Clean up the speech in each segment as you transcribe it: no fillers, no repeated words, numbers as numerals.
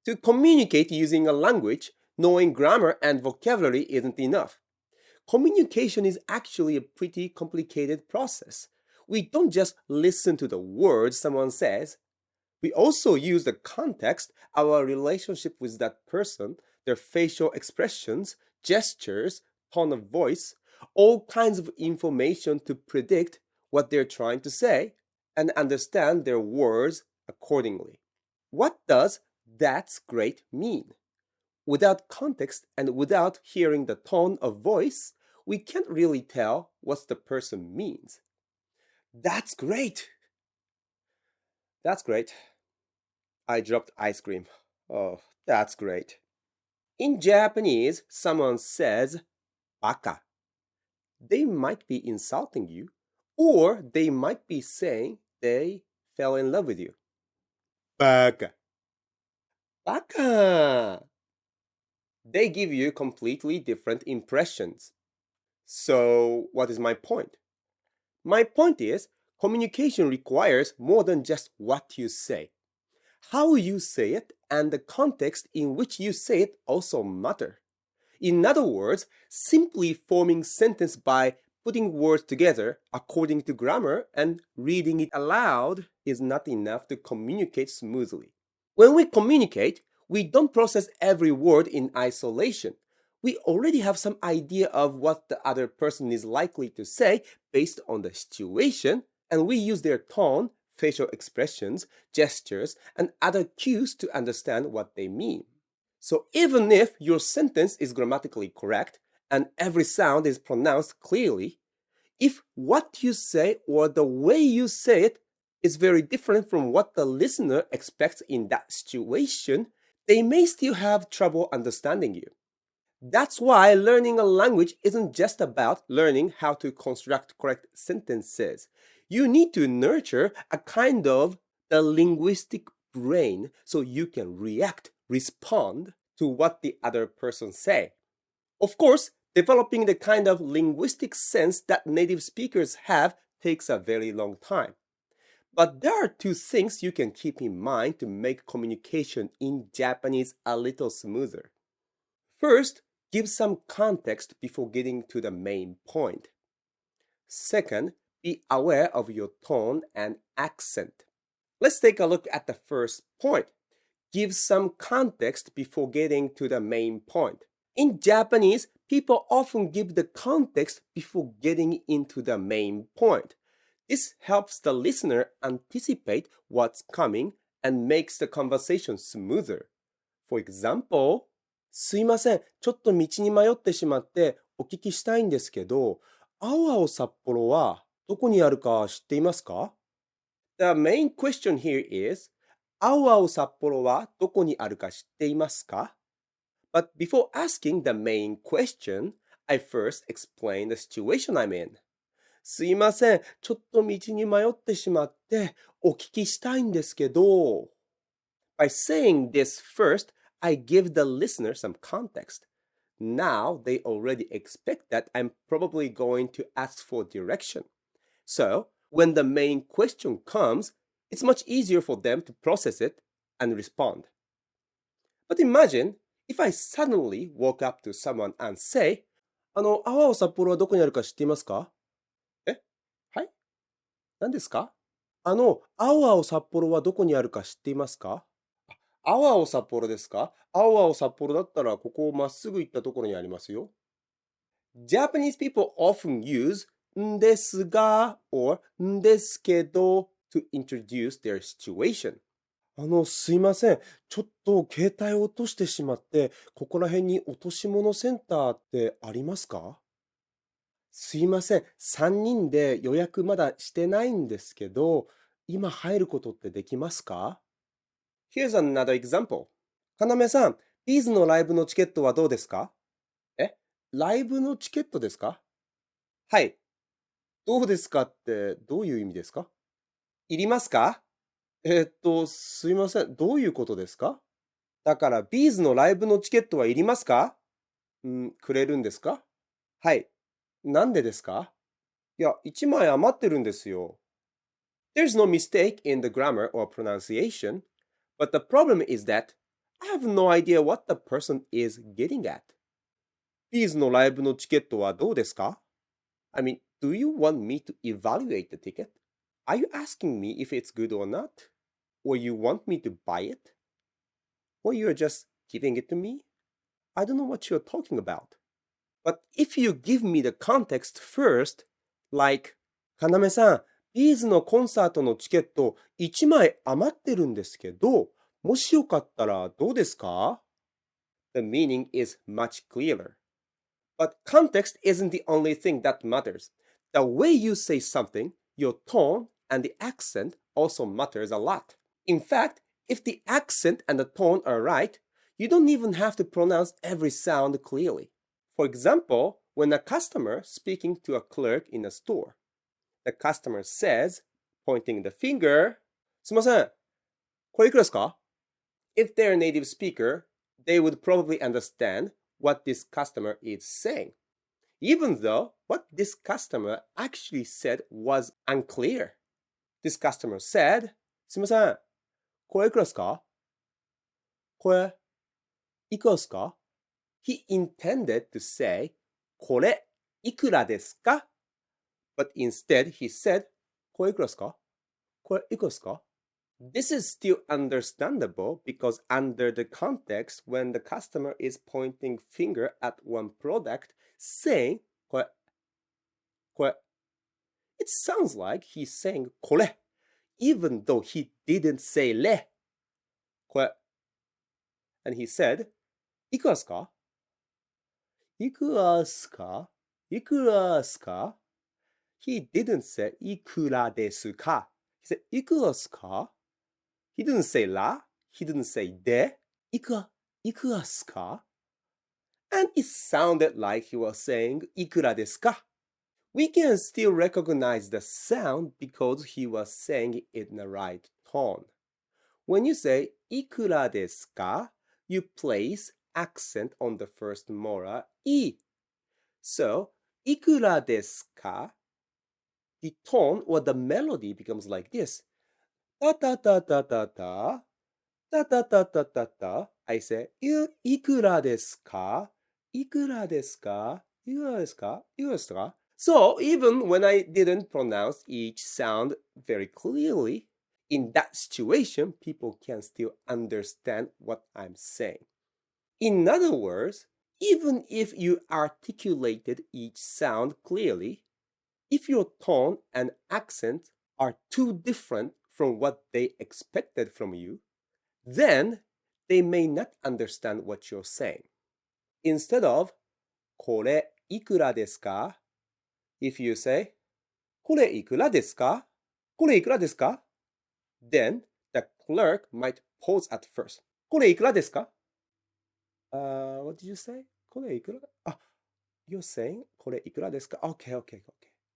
To communicate using a language, knowing grammar and vocabulary isn't enough. Communication is actually a pretty complicated process. We don't just listen to the words someone says. We also use the context, our relationship with that person, their facial expressions, gestures, tone of voice, all kinds of information to predict what they're trying to say and understand their words accordingly. What does "that's great" mean? Without context and without hearing the tone of voice, we can't really tell what the person means. That's great. That's great. I dropped ice cream. Oh, that's great. In Japanese, someone says baka. They might be insulting you, or they might be saying they fell in love with you. Baka. Baka. They give you completely different impressions. So, what is my point? My point is, communication requires more than just what you say. How you say it and the context in which you say it also matter. In other words, simply forming sentence by putting words together according to grammar and reading it aloud is not enough to communicate smoothly. When we communicate, we don't process every word in isolation. We already have some idea of what the other person is likely to say based on the situation, and we use their tone, facial expressions, gestures, and other cues to understand what they mean. So even if your sentence is grammatically correct and every sound is pronounced clearly, if what you say or the way you say it is very different from what the listener expects in that situation, they may still have trouble understanding you. That's why learning a language isn't just about learning how to construct correct sentences. You need to nurture a kind of the linguistic brain so you can respond to what the other person say. Of course, developing the kind of linguistic sense that native speakers have takes a very long time. But there are two things you can keep in mind to make communication in Japanese a little smoother. First, give some context before getting to the main point. Second, be aware of your tone and accent. Let's take a look at the first point. Give some context before getting to the main point. In Japanese, people often give the context before getting into the main point. This helps the listener anticipate what's coming and makes the conversation smoother. For example, すいません、ちょっと道に迷ってしまってお聞きしたいんですけど、青々札幌はどこにあるか知っていますか？ The main question here is, 青々札幌はどこにあるか知っていますか? But before asking the main question, I first explain the situation I'm in. すいません、ちょっと道に迷ってしまってお聞きしたいんですけど。By saying this first, I give the listener some context. Now they already expect that I'm probably going to ask for direction. So, when the main question comes, it's much easier for them to process it and respond. But imagine if I suddenly walk up to someone and say, 青々札幌はどこにあるか知っていますか？え？はい？何ですか？青々札幌はどこにあるか知っていますか？青々札幌ですか？青々札幌だったらここをまっすぐ行ったところにありますよ。Japanese people often use んですが or んですけど to introduce their situation. すいません。ちょっと携帯を落としてしまって、ここら辺に落とし物センターってありますか？すいません。3人で予約まだしてないんですけど、今入ることってできますか？ Here's another example. かなめさん、ビーズのライブのチケットはどうですか？え、ライブのチケットですか？はい。どうですかってどういう意味ですか？いりますか？すいません。どういうことですか？だから、ビーズのライブのチケットはいりますか？くれるんですか？はい。なんでですか？いや、1枚余ってるんですよ。There's no mistake in the grammar or pronunciation, but the problem is that I have no idea what the person is getting at. ビーズのライブのチケットはどうですか? I mean, do you want me to evaluate the ticket? Are you asking me if it's good or not? Or you want me to buy it? Or you're just giving it to me? I don't know what you're talking about. But if you give me the context first, like, かなめさん、ビーズのコンサートのチケット1枚余ってるんですけど、もしよかったらどうですか? The meaning is much clearer. But context isn't the only thing that matters. The way you say something, your tone, and the accent also matters a lot. In fact, if the accent and the tone are right, you don't even have to pronounce every sound clearly. For example, when a customer speaking to a clerk in a store, the customer says, pointing the finger, すいません、これいくらですか? If they're a native speaker, they would probably understand what this customer is saying, even though what this customer actually said was unclear. This customer said, すいません、これいくらですか? これいくらですか? He intended to say, これいくらですか? But instead he said, これいくらですか? これいくらですか? This is still understandable because under the context when the customer is pointing finger at one product saying これ it sounds like he's saying これ even though he didn't say れ これ and he said いくらですか? いくらですか? いくらですか? He didn't say いくらですか? He said いくらですか? He didn't say ら He didn't say で いくらですか? And it sounded like he was saying いくらですか? We can still recognize the sound because he was saying it in the right tone. When you say いくらですか, you place accent on the first molar い. So いくらですか? The tone or the melody becomes like this. Ta ta ta ta ta ta. Ta ta ta ta ta ta. I say いくらですか? いくらですか? いくらですか? いくらですか? So even when I didn't pronounce each sound very clearly, in that situation, people can still understand what I'm saying. In other words, even if you articulated each sound clearly, if your tone and accent are too different from what they expected from you, then they may not understand what you're saying. Instead of これいくらですか? If you say これいくらですか? これいくらですか? Then the clerk might pause at first. これいくらですか? What did you say? これいくら? You're saying これいくらですか? Okay.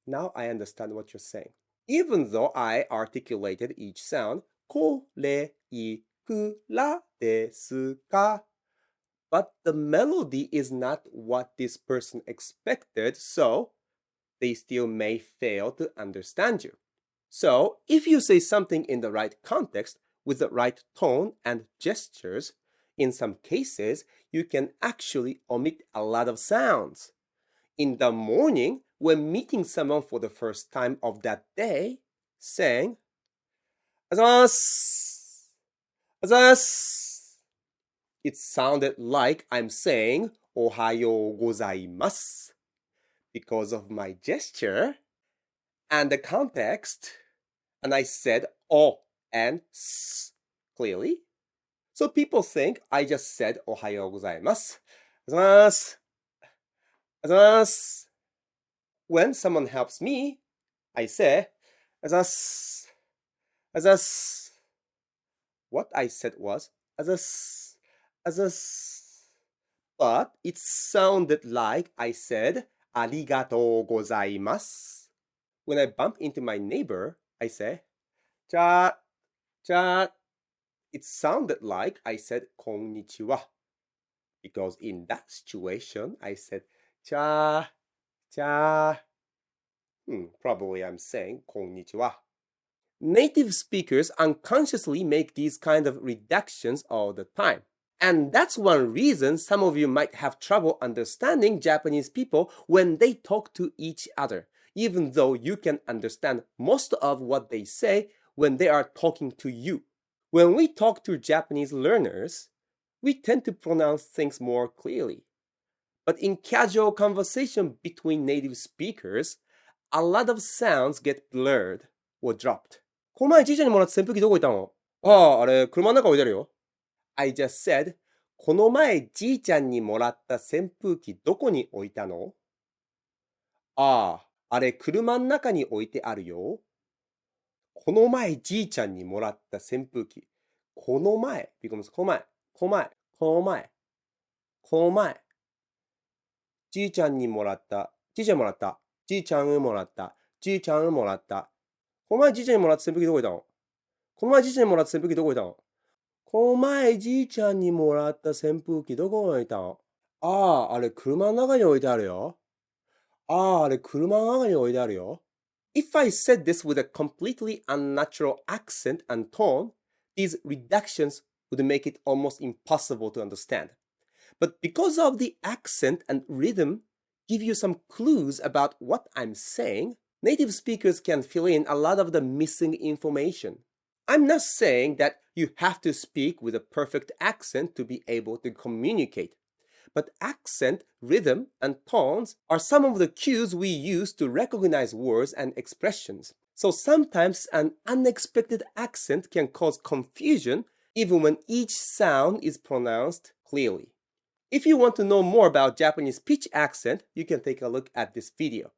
Now I understand what you're saying. Even though I articulated each sound, これいくらですか? But the melody is not what this person expected, so they still may fail to understand you. So, if you say something in the right context, with the right tone and gestures, in some cases, you can actually omit a lot of sounds. In the morning, when meeting someone for the first time of that day, saying, あざーす, あざーす, it sounded like I'm saying おはようございます because of my gesture and the context, and I said o and s clearly. So people think I just said おはようございます. あざーす. あざーす. When someone helps me, I say あざーす. あざーす. What I said was あざーす. あざーす. But it sounded like I said ありがとうございます. When I bump into my neighbor, I say じゃあ, it sounded like I said こんにちは. Because in that situation, I said じゃあ. Probably I'm saying こんにちは. Native speakers unconsciously make these kind of reductions all the time. And that's one reason some of you might have trouble understanding Japanese people when they talk to each other, even though you can understand most of what they say when they are talking to you. When we talk to Japanese learners, we tend to pronounce things more clearly. But in casual conversation between native speakers, a lot of sounds get blurred or dropped. この前じいちゃんにもらった扇風機どこ行ったの？ああ、あれ、車の中置いてあるよ。I just said, この前じいちゃんにもらった扇風機どこに置いたの？ああ、あれ車の中に置いてあるよ。この前じいちゃんにもらった扇風機。この前 becomes この前、この前、この前、この前。じいちゃんにもらった、じいちゃんもらった、じいちゃんにもらった、じいちゃんにもらった。この前じいちゃんにもらった扇風機どこ行ったの？この前じいちゃんにもらった扇風機どこ行ったの？この前じいちゃんにもらった扇風機どこに置いたの？ああ、あれ車の中に置いてあるよ。ああ、あれ車の中に置いてあるよ。If I said this with a completely unnatural accent and tone, these reductions would make it almost impossible to understand. But because of the accent and rhythm give you some clues about what I'm saying, native speakers can fill in a lot of the missing information. I'm not saying that you have to speak with a perfect accent to be able to communicate. But accent, rhythm, and tones are some of the cues we use to recognize words and expressions. So sometimes an unexpected accent can cause confusion even when each sound is pronounced clearly. If you want to know more about Japanese pitch accent, you can take a look at this video.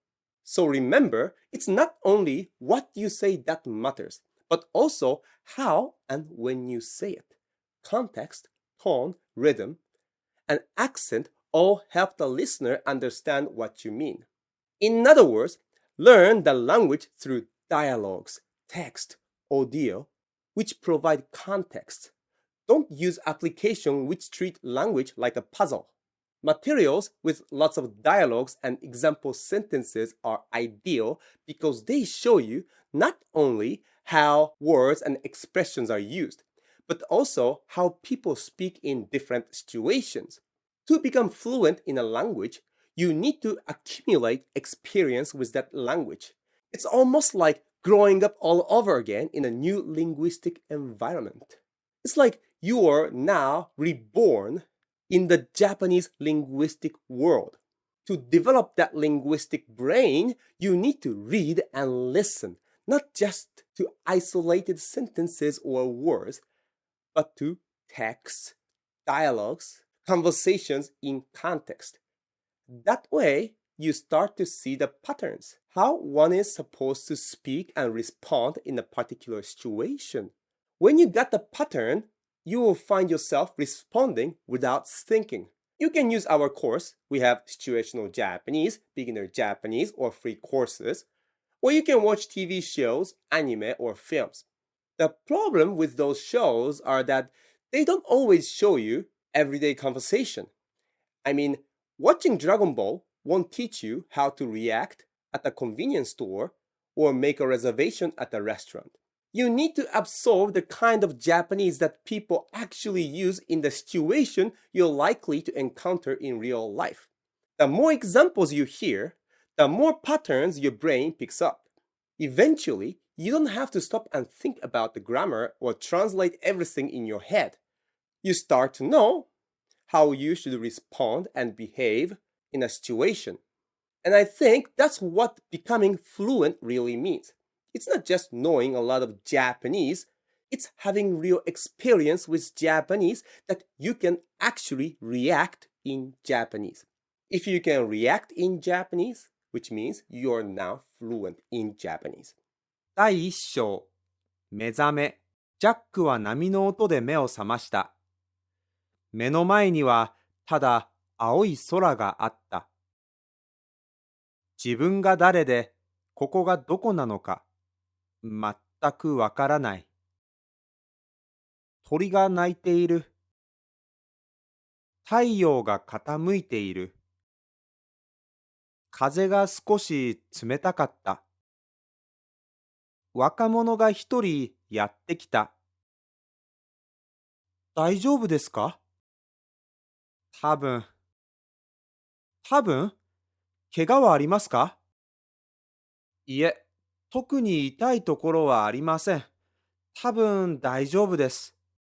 So remember, it's not only what you say that matters, but also how and when you say it. Context, tone, rhythm, and accent all help the listener understand what you mean. In other words, learn the language through dialogues, text, audio, which provide context. Don't use applications which treat language like a puzzle. Materials with lots of dialogues and example sentences are ideal because they show you not only how words and expressions are used, but also how people speak in different situations. To become fluent in a language, you need to accumulate experience with that language. It's almost like growing up all over again in a new linguistic environment. It's like you are now reborn in the Japanese linguistic world. To develop that linguistic brain, you need to read and listen, not just to isolated sentences or words, but to texts, dialogues, conversations in context. That way, you start to see the patterns, how one is supposed to speak and respond in a particular situation. When you get the pattern, you will find yourself responding without thinking. You can use our course. We have situational Japanese, beginner Japanese, or free courses. Or you can watch TV shows, anime, or films. The problem with those shows are that they don't always show you everyday conversation. I mean, watching Dragon Ball won't teach you how to react at a convenience store or make a reservation at a restaurant. You need to absorb the kind of Japanese that people actually use in the situation you're likely to encounter in real life. The more examples you hear, the more patterns your brain picks up. Eventually, you don't have to stop and think about the grammar or translate everything in your head. You start to know how you should respond and behave in a situation. And I think that's what becoming fluent really means. It's not just knowing a lot of Japanese, it's having real experience with Japanese that you can actually react in Japanese. If you can react in Japanese, which means you're now fluent in Japanese. 第一章、目覚め。ジャックは波の音で目を覚ました。目の前にはただ青い空があった。自分が誰で、ここがどこなのか、全くわからない。鳥が鳴いている。太陽が傾いている。風が少し冷たかった。若者が一人やってきた。大丈夫ですか？多分、多分、怪我はありますか？いえ、特に痛いところはありません。多分大丈夫です。